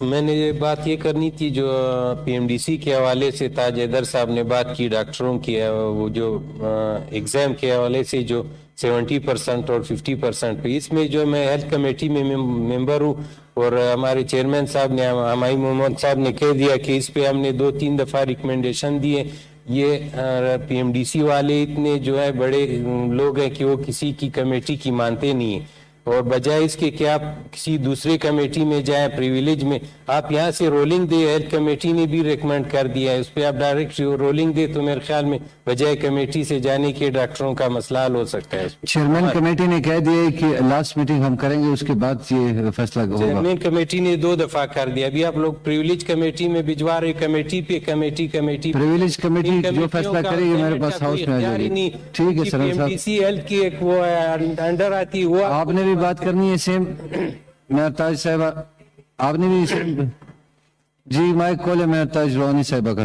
میں نے یہ بات یہ کرنی تھی جو پی ایم ڈی سی کے حوالے سے تاج حیدر صاحب نے بات کی ڈاکٹروں کی وہ جو ایگزام کے حوالے سے جو 70% اور 50% پہ، اس میں جو میں ہیلتھ کمیٹی میں ممبر ہوں اور ہمارے چیئرمین صاحب نے ہمائی محمد صاحب نے کہہ دیا کہ اس پہ ہم نے 2-3 دفعہ ریکمنڈیشن دیے. یہ پی ایم ڈی سی والے اتنے جو ہے بڑے لوگ ہیں کہ وہ کسی کی کمیٹی کی مانتے نہیں ہیں، اور بجائے اس کے کہ آپ کسی دوسرے کمیٹی میں جائیں پریویلیج میں، آپ یہاں سے رولنگ دے. ہیلتھ کمیٹی نے بھی ریکمینڈ کر دیا ہے اس پہ آپ ڈائریکٹ رولنگ دے تو میرے خیال میں بجائے کمیٹی سے جانے کے ڈاکٹروں کا مسئلہ حل ہو سکتا ہے. چیئرمین کمیٹی نے کہہ دیا کہ لاسٹ میٹنگ ہم کریں گے، اس کے بعد یہ فیصلہ ہوگا. چیئرمین کمیٹی نے 2 دفعہ کر دیا. ابھی آپ لوگ پریویلیج کمیٹی میں بھجوا رہے کمیٹی پہ کمیٹی پریویلیج کمیٹی جو فیصلہ کرے گی میرے پاس ہاؤس میں آ جائے گی. ٹھیک ہے سر صاحب، ہیلتھ کی ایک وہ انڈر آتی وہ آپ نے بھی بات کرنی ہے سیم. مہرتاج صاحبہ آپ نے بھی جی مائک کھولے. مہرتاج روحانی صاحبہ کا